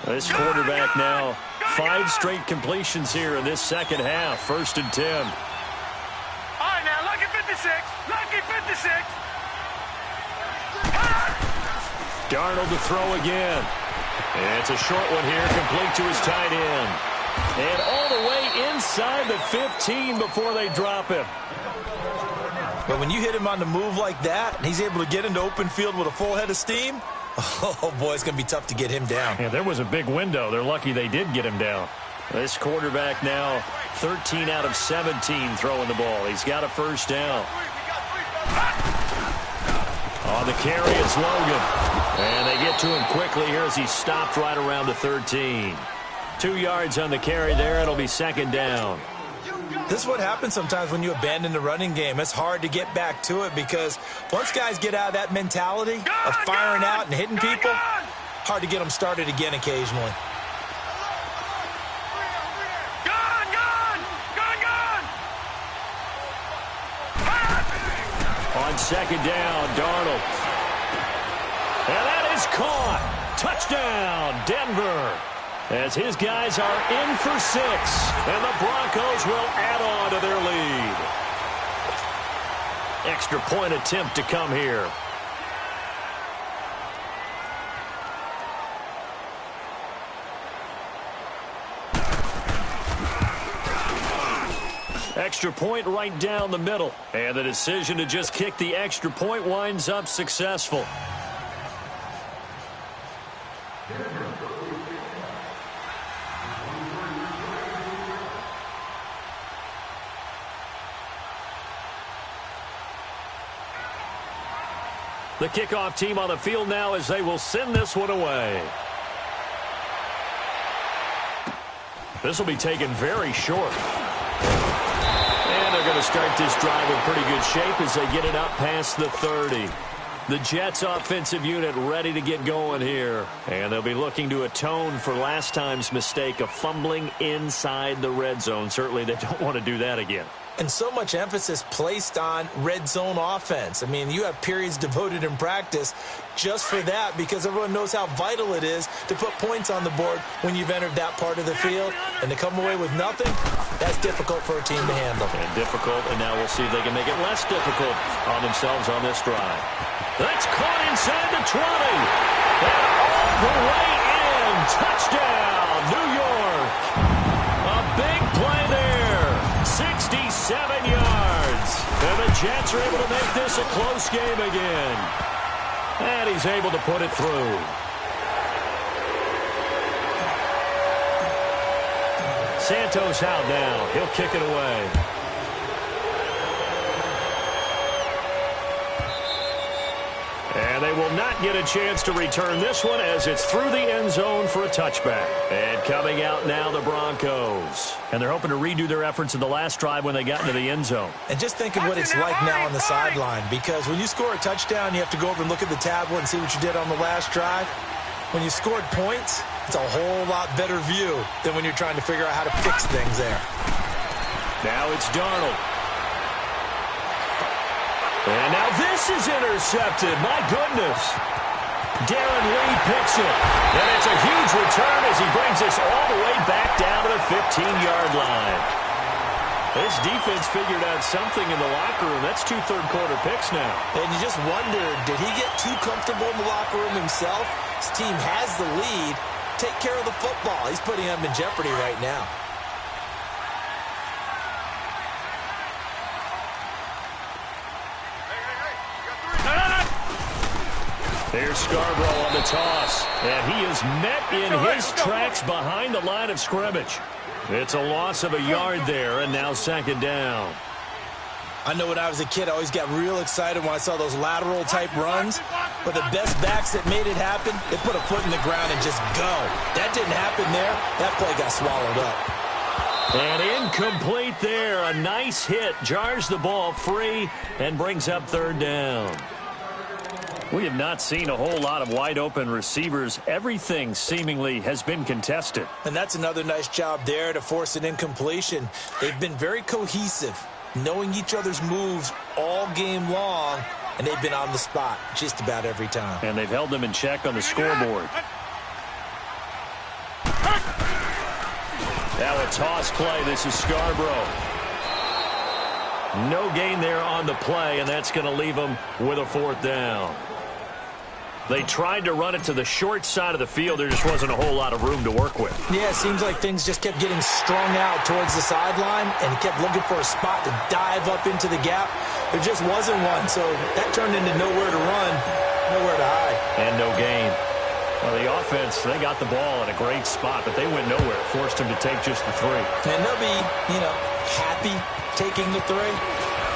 This quarterback now, 5 straight completions here in this second half. 1st and 10. All right, now, lucky 56. Lucky 56. Darnold to throw again. And it's a short one here, complete to his tight end. And all the way inside the 15 before they drop him. But when you hit him on the move like that, and he's able to get into open field with a full head of steam, oh, boy, it's going to be tough to get him down. Yeah, there was a big window. They're lucky they did get him down. This quarterback now 13 out of 17 throwing the ball. He's got a first down. On the carry, it's Logan. And they get to him quickly here as he stopped right around the 13. 2 yards on the carry there. It'll be 2nd down. This is what happens sometimes when you abandon the running game. It's hard to get back to it because once guys get out of that mentality of firing out and hitting people, hard to get them started again occasionally. On 2nd down, Darnold. And that is caught. Touchdown, Denver. As his guys are in for 6. And the Broncos will add on to their lead. Extra point attempt to come here. Extra point right down the middle. And the decision to just kick the extra point winds up successful. The kickoff team on the field now as they will send this one away. This will be taken very short. And they're going to start this drive in pretty good shape as they get it up past the 30. The Jets offensive unit ready to get going here. And they'll be looking to atone for last time's mistake of fumbling inside the red zone. Certainly they don't want to do that again. And so much emphasis placed on red zone offense. I mean, you have periods devoted in practice just for that because everyone knows how vital it is to put points on the board when you've entered that part of the field. And to come away with nothing, that's difficult for a team to handle. And difficult, and now we'll see if they can make it less difficult on themselves on this drive. That's caught inside the 20. And all the way in. Touchdown, New York. A big play there. 67 yards. And the Jets are able to make this a close game again. And he's able to put it through. Santos out now. He'll kick it away. And they will not get a chance to return this one as it's through the end zone for a touchback. And coming out now, the Broncos. And they're hoping to redo their efforts in the last drive when they got into the end zone. And just think of what it's like now on the sideline, because when you score a touchdown, you have to go over and look at the tablet and see what you did on the last drive. When you scored points, it's a whole lot better view than when you're trying to figure out how to fix things there. Now it's Darnold. And now this is intercepted. My goodness. Darren Lee picks it. And it's a huge return as he brings this all the way back down to the 15-yard line. This defense figured out something in the locker room. That's 2 third-quarter picks now. And you just wonder, did he get too comfortable in the locker room himself? His team has the lead. Take care of the football. He's putting them in jeopardy right now. There's Scarborough on the toss. And he is met in his tracks behind the line of scrimmage. It's a loss of a yard there, and now second down. I know when I was a kid, I always got real excited when I saw those lateral-type runs. But the best backs that made it happen, they put a foot in the ground and just go. That didn't happen there. That play got swallowed up. And incomplete there. A nice hit. Jars the ball free and brings up third down. We have not seen a whole lot of wide-open receivers. Everything seemingly has been contested. And that's another nice job there to force an incompletion. They've been very cohesive, knowing each other's moves all game long, and they've been on the spot just about every time. And they've held them in check on the scoreboard. Now a toss play. This is Scarborough. No gain there on the play, and that's going to leave them with a fourth down. They tried to run it to the short side of the field. There just wasn't a whole lot of room to work with. Yeah, it seems like things just kept getting strung out towards the sideline, and he kept looking for a spot to dive up into the gap. There just wasn't one, so that turned into nowhere to run, nowhere to hide. And no gain. Well, the offense, they got the ball in a great spot, but they went nowhere. Forced him to take just the 3. And they'll be, happy taking the 3.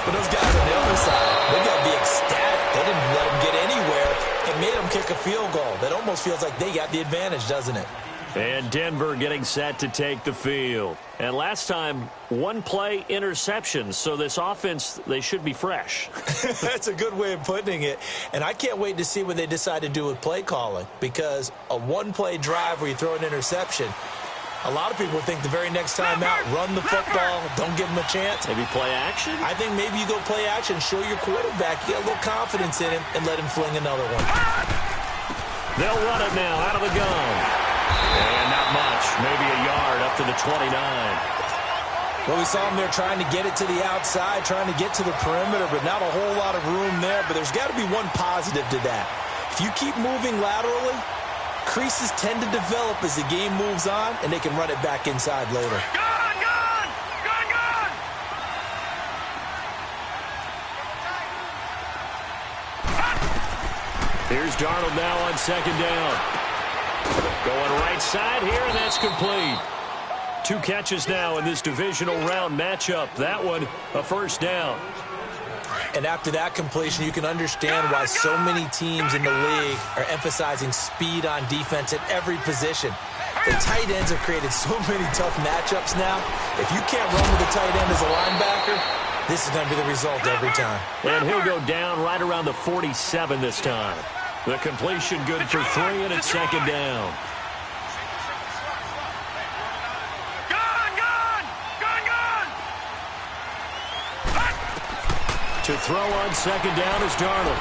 But those guys on the other side, they got to be ecstatic. They didn't let him get anywhere and made him kick a field goal. That almost feels like they got the advantage, doesn't it? And Denver getting set to take the field. And last time, 1 play interception. So this offense, they should be fresh. That's a good way of putting it. And I can't wait to see what they decide to do with play calling. Because a 1-play drive where you throw an interception, a lot of people think the very next time out, run the football, don't give him a chance. Maybe play action? I think maybe you go play action, show your quarterback, get a little confidence in him, and let him fling another one. They'll run it now out of the gun. And not much, maybe a yard up to the 29. Well, we saw him there trying to get it to the outside, trying to get to the perimeter, but not a whole lot of room there. But there's got to be one positive to that. If you keep moving laterally, creases tend to develop as the game moves on, and they can run it back inside later. Gone, gone! Gone, gone! Here's Darnold now on second down. Going right side here, and that's complete. 2 catches now in this divisional round matchup. That one, a first down. And after that completion, you can understand why so many teams in the league are emphasizing speed on defense at every position. The tight ends have created so many tough matchups now. If you can't run with a tight end as a linebacker, this is going to be the result every time. And he'll go down right around the 47 this time. The completion good for 3, and it's second down. To throw on second down is Darnold.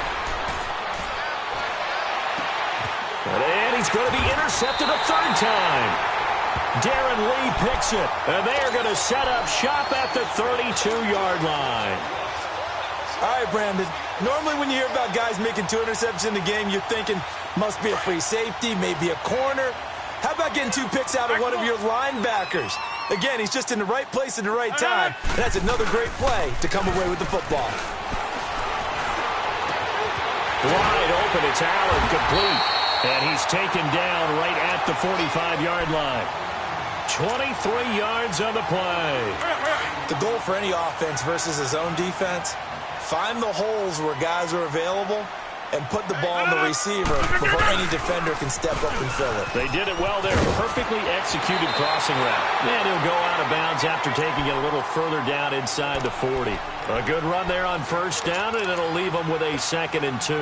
And he's going to be intercepted a third time. Darren Lee picks it. And they are going to set up shop at the 32-yard line. All right, Brandon. Normally when you hear about guys making 2 interceptions in the game, you're thinking must be a free safety, maybe a corner. How about getting 2 picks out of one of your linebackers? Again, he's just in the right place at the right time. And that's another great play to come away with the football. Wide open, it's Allen, complete. And he's taken down right at the 45-yard line. 23 yards on the play. The goal for any offense versus his own defense, find the holes where guys are available and put the ball on the receiver before any defender can step up and fill it. They did it well there. Perfectly executed crossing route. And he'll go out of bounds after taking it a little further down inside the 40. A good run there on first down, and it'll leave them with a 2nd and 2.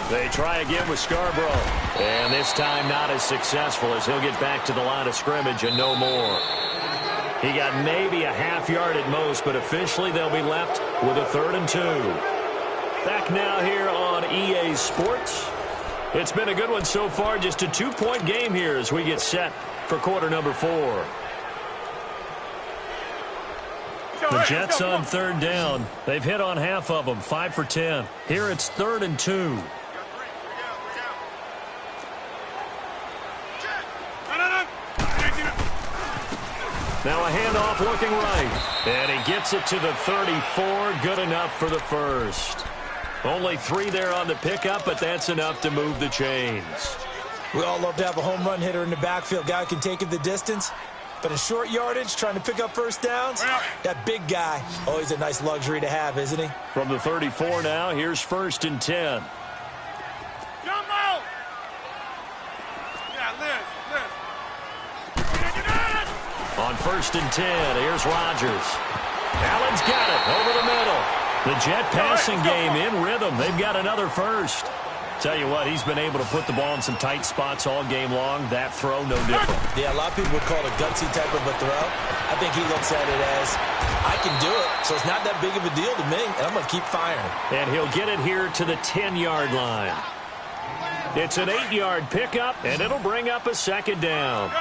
They try again with Scarborough. And this time not as successful as he'll get back to the line of scrimmage and no more. He got maybe a half yard at most, but officially they'll be left with a 3rd and 2. Back now here on EA Sports. It's been a good one so far. Just a 2-point game here as we get set for quarter number 4. The Jets on 3rd down. They've hit on half of them, 5 for 10. Here it's 3rd and 2. Now a handoff looking right. And he gets it to the 34. Good enough for the first. Only 3 there on the pickup, but that's enough to move the chains. We all love to have a home run hitter in the backfield. Guy who can take it the distance. But in short yardage, trying to pick up first downs, that big guy, always a nice luxury to have, isn't he? From the 34 now, here's 1st and 10. On 1st and 10, here's Rodgers. Allen's got it over the middle. The Jet passing game in rhythm. They've got another first. Tell you what, he's been able to put the ball in some tight spots all game long. That throw, no different. Yeah, a lot of people would call it a gutsy type of a throw. I think he looks at it as, I can do it, so it's not that big of a deal to me, and I'm going to keep firing. And he'll get it here to the 10-yard line. It's an 8-yard pickup, and it'll bring up a 2nd down.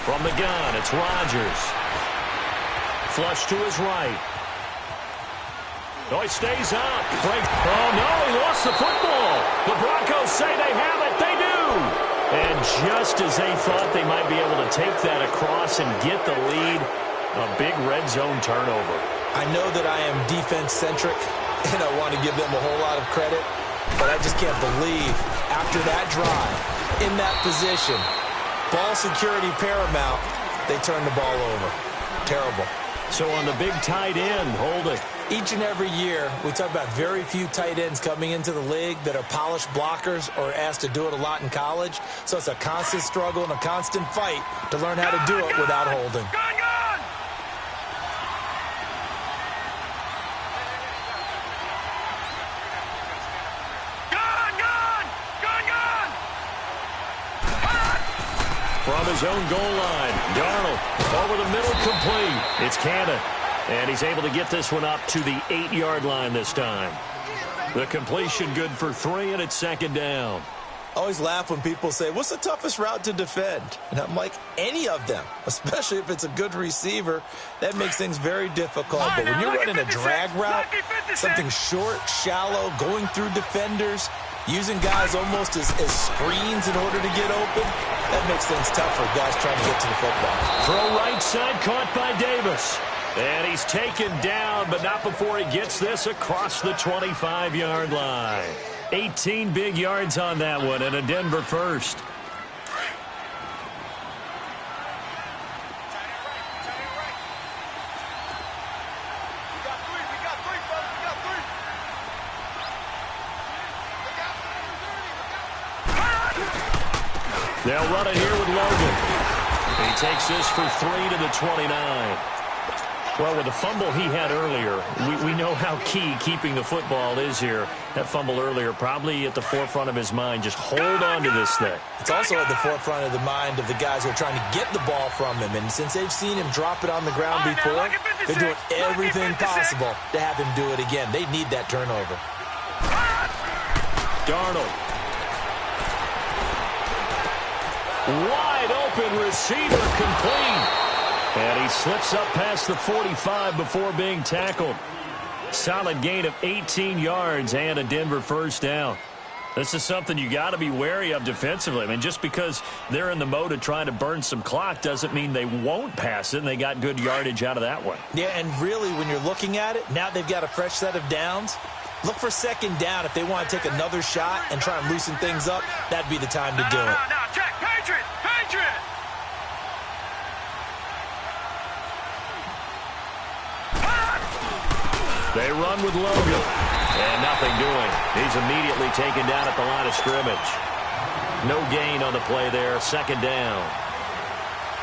From the gun, it's Rodgers. Flush to his right. Oh, he stays up. Oh, no, he lost the football. The Broncos say they have it. They do. And just as they thought they might be able to take that across and get the lead, a big red zone turnover. I know that I am defense-centric, and I want to give them a whole lot of credit, but I just can't believe after that drive, in that position, ball security paramount, they turn the ball over. Terrible. So on the big tight end, hold it. Each and every year, we talk about very few tight ends coming into the league that are polished blockers or asked to do it a lot in college. So it's a constant struggle and a constant fight to learn how to do it without holding. From his own goal line, Darnold over the middle, complete. It's Cannon, and he's able to get this one up to the 8-yard line this time. The completion good for 3, and it's 2nd down. I always laugh when people say, what's the toughest route to defend? And I'm like, any of them, especially if it's a good receiver. That makes things very difficult. But when you're running a drag route, something short, shallow, going through defenders, Using guys almost as screens in order to get open, that makes things tough for guys trying to get to the football. Throw right side, caught by Davis. And he's taken down, but not before he gets this across the 25-yard line. 18 big yards on that one, and a Denver first. They'll run it here with Logan. He takes this for 3 to the 29. Well, with the fumble he had earlier, we know how key keeping the football is here. That fumble earlier probably at the forefront of his mind. Just hold on to this thing. It's also at the forefront of the mind of the guys who are trying to get the ball from him. And since they've seen him drop it on the ground before, they're doing everything possible to have him do it again. They need that turnover. Darnold. Wide open receiver, complete. And he slips up past the 45 before being tackled. Solid gain of 18 yards and a Denver first down. This is something you got to be wary of defensively. I mean, just because they're in the mode of trying to burn some clock doesn't mean they won't pass it, and they got good yardage out of that one. Yeah, and really, when you're looking at it, now they've got a fresh set of downs. Look for second down. If they want to take another shot and try and loosen things up, that'd be the time to do it. No, check. Patriot! They run with Logan. And nothing doing. He's immediately taken down at the line of scrimmage. No gain on the play there. Second down.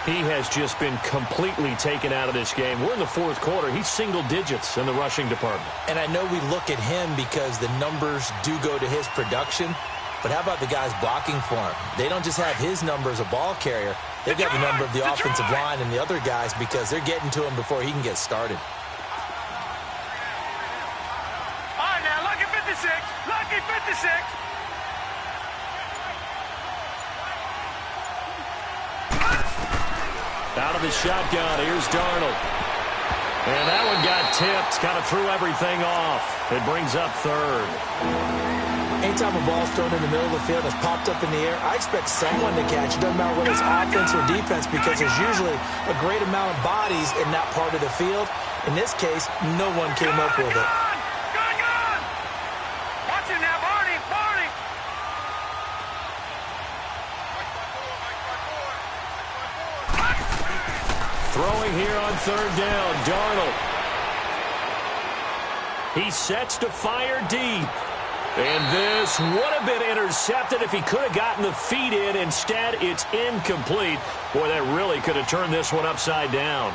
He has just been completely taken out of this game. We're in the fourth quarter. He's single digits in the rushing department. And I know we look at him because the numbers do go to his production. But how about the guys blocking for him? They don't just have his number as a ball carrier. They've got the number of the offensive line and the other guys because they're getting to him before he can get started. All right, now, lucky 56. Lucky 56. Out of the shotgun, here's Darnold. And that one got tipped, kind of threw everything off. It brings up third. Anytime a ball's thrown in the middle of the field and it's popped up in the air, I expect someone to catch it. Doesn't matter whether it's offense or defense because there's usually a great amount of bodies in that part of the field. In this case, no one came up with it. Gun! Watch it now, Barney! Throwing here on third down, Darnold. He sets to fire deep. And this would have been intercepted if he could have gotten the feet in. Instead, it's incomplete. Boy, that really could have turned this one upside down.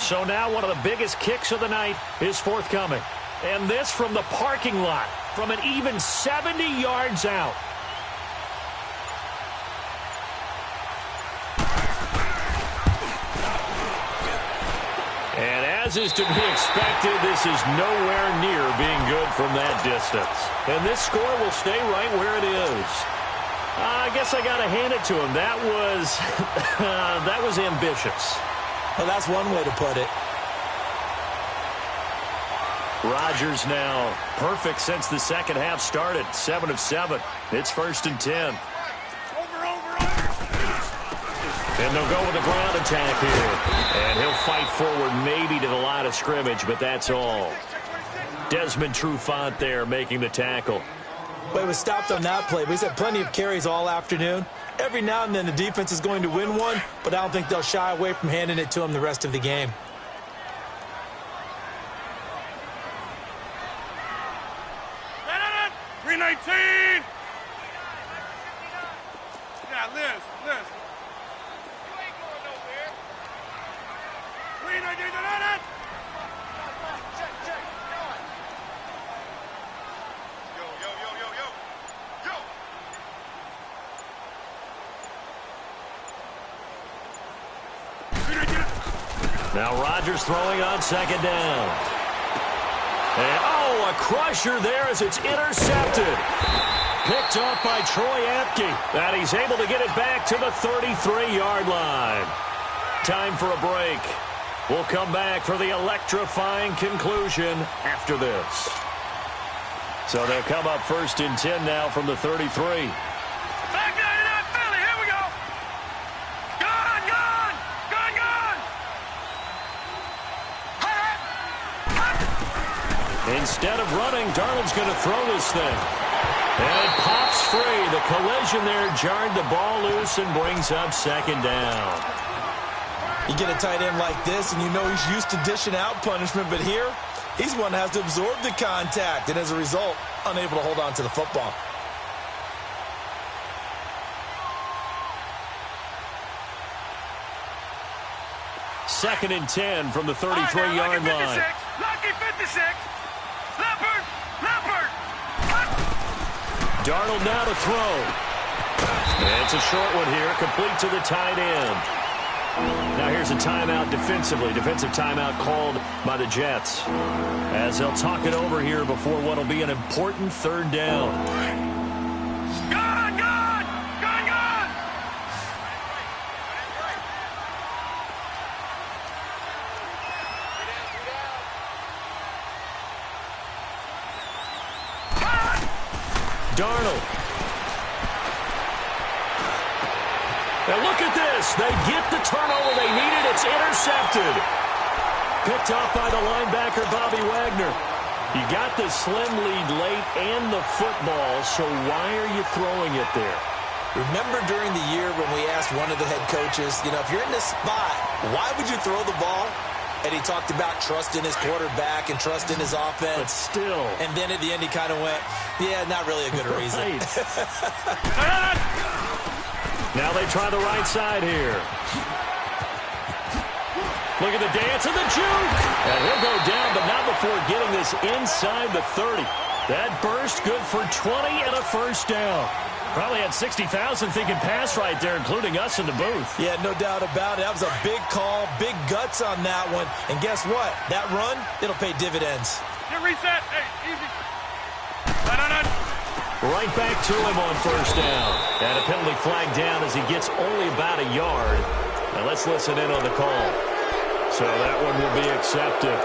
So now one of the biggest kicks of the night is forthcoming. And this from the parking lot, from an even 70 yards out. And as is to be expected, this is nowhere near being good from that distance. And this score will stay right where it is. I guess I got to hand it to him. That was, that was ambitious. Well, that's one way to put it. Rodgers now perfect since the second half started. 7 of 7. It's 1st and 10. And they'll go with a ground attack here. And he'll fight forward maybe to the line of scrimmage, but that's all. Desmond Trufant there making the tackle. Well, he was stopped on that play, but he's had plenty of carries all afternoon. Every now and then the defense is going to win one, but I don't think they'll shy away from handing it to him the rest of the game. No. 319. Yeah, Liz. You ain't going nowhere. 319. Check. Yo. Now Rodgers throwing on second down. And, a crusher there as it's intercepted. Picked off by Troy Apke. And he's able to get it back to the 33-yard line. Time for a break. We'll come back for the electrifying conclusion after this. So they'll come up 1st and 10 now from the 33. Back down in that Philly. Here we go. Gone, gone. Gone, gone. Instead of running, Darnold's going to throw this thing. And it pops free. The collision there jarred the ball loose and brings up second down. You get a tight end like this, and you know he's used to dishing out punishment, but here, he's one that has to absorb the contact, and as a result, unable to hold on to the football. Second and 10 from the 33-yard line. Lucky 56. Leopard. Leopard. Darnold now to throw. And it's a short one here, complete to the tight end. Now here's a timeout defensively. Defensive timeout called by the Jets. As they'll talk it over here before what will be an important third down. Gone, gone. Gone, gone. Darnold. Now look at this. They get the turnover they needed. It's intercepted. Picked off by the linebacker, Bobby Wagner. You got the slim lead late and the football, so why are you throwing it there? Remember during the year when we asked one of the head coaches, if you're in this spot, why would you throw the ball? And he talked about trust in his quarterback and trust in his offense. But still. And then at the end he kind of went, yeah, not really a good reason. Now they try the right side here. Look at the dance and the juke. And he'll go down, but not before getting this inside the 30. That burst good for 20 and a first down. Probably had 60,000 thinking pass right there, including us in the booth. Yeah, no doubt about it. That was a big call, big guts on that one. And guess what? That run, it'll pay dividends. Get reset. Hey, easy. Right back to him on first down. And a penalty flag down as he gets only about a yard. Now let's listen in on the call. So that one will be accepted.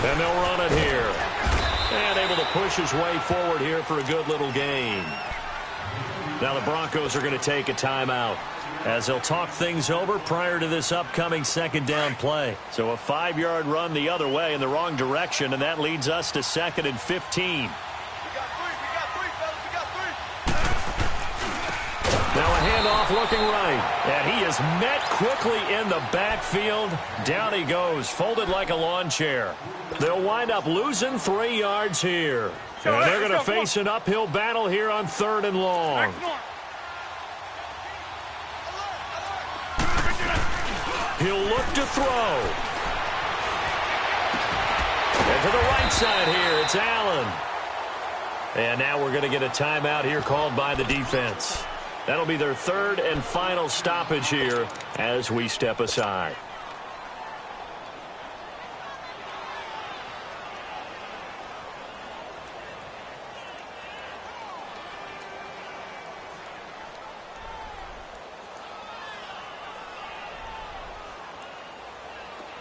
And they'll run it here. And able to push his way forward here for a good little gain. Now the Broncos are going to take a timeout as they'll talk things over prior to this upcoming second down play. So a 5-yard run the other way in the wrong direction, and that leads us to 2nd and 15. Now a handoff looking right. And he is met quickly in the backfield. Down he goes, folded like a lawn chair. They'll wind up losing 3 yards here. And they're going to face an uphill battle here on 3rd and long. He'll look to throw. And to the right side here, it's Allen. And now we're going to get a timeout here called by the defense. That'll be their 3rd and final stoppage here as we step aside.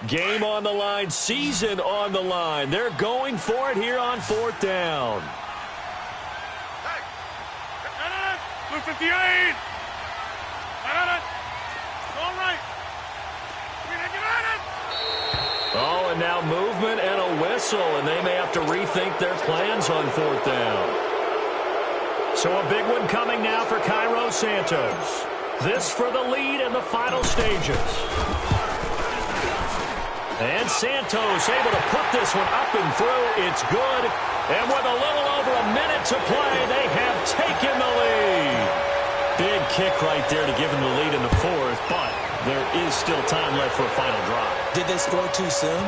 Game on the line, season on the line. They're going for it here on 4th down. Blue 58. All right. Oh, and now movement and a whistle, and they may have to rethink their plans on 4th down. So a big one coming now for Cairo Santos. This for the lead in the final stages. And Santos able to put this one up and through. It's good. And with a little over a minute to play, they have taken the lead. Big kick right there to give him the lead in the fourth, but there is still time left for a final drive. Did they score too soon?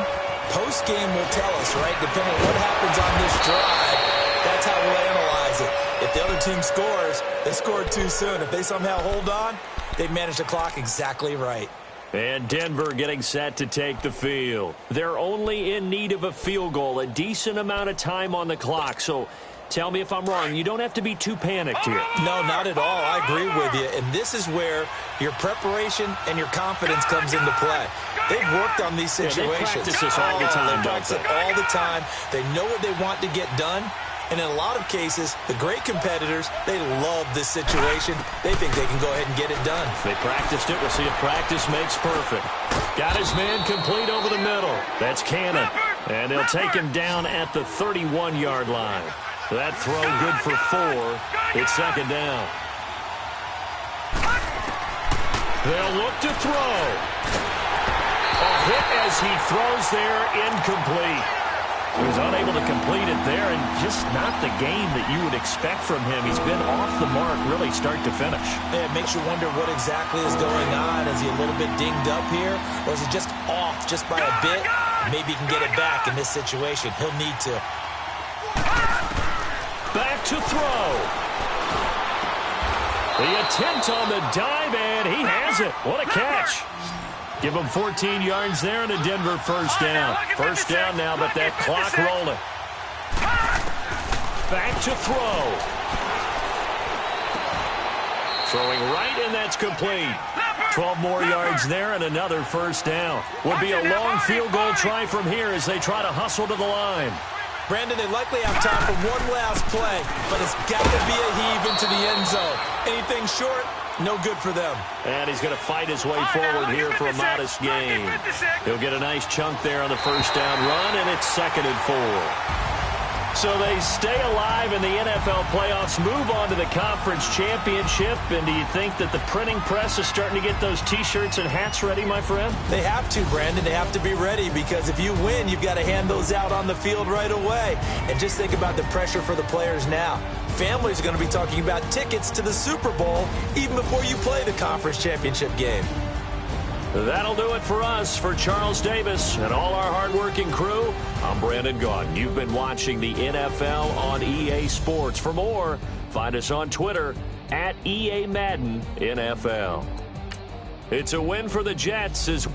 Post-game will tell us, right? Depending on what happens on this drive, that's how we'll analyze it. If the other team scores, they scored too soon. If they somehow hold on, they managed the clock exactly right. And Denver getting set to take the field. They're only in need of a field goal, a decent amount of time on the clock. So tell me if I'm wrong. You don't have to be too panicked here. No, not at all. I agree with you. And this is where your preparation and your confidence comes into play. They've worked on these situations. Yeah, they practice this all the time. They practice it all the time. They know what they want to get done. And in a lot of cases, the great competitors, they love this situation. They think they can go ahead and get it done. They practiced it. We'll see if practice makes perfect. Got his man complete over the middle. That's Cannon. And they'll take him down at the 31-yard line. That throw good for 4. It's second down. They'll look to throw. A hit as he throws there, incomplete. He was unable to complete it there, and just not the game that you would expect from him. He's been off the mark really start to finish. Yeah, it makes you wonder what exactly is going on. Is he a little bit dinged up here, or is he just off just by a bit? Maybe he can get it back in this situation. He'll need to. Back to throw. The attempt on the dive, and he has it. What a catch. Give him 14 yards there and a Denver first down. First down now, but that clock rolling. Back to throw. Throwing right, and that's complete. 12 more yards there and another first down. Would be a long field goal try from here as they try to hustle to the line. Brandon, they likely have time for one last play, but it's got to be a heave into the end zone. Anything short, no good for them. And he's going to fight his way forward here for a modest gain. He'll get a nice chunk there on the first down run, and it's 2nd and 4. So they stay alive in the NFL playoffs, move on to the conference championship. And do you think that the printing press is starting to get those T-shirts and hats ready, my friend? They have to, Brandon. They have to be ready because if you win, you've got to hand those out on the field right away. And just think about the pressure for the players now. Families are going to be talking about tickets to the Super Bowl even before you play the conference championship game. That'll do it for us. For Charles Davis and all our hardworking crew, I'm Brandon Gaudin. You've been watching the NFL on EA Sports. For more, find us on Twitter @EA Madden NFL. It's a win for the Jets as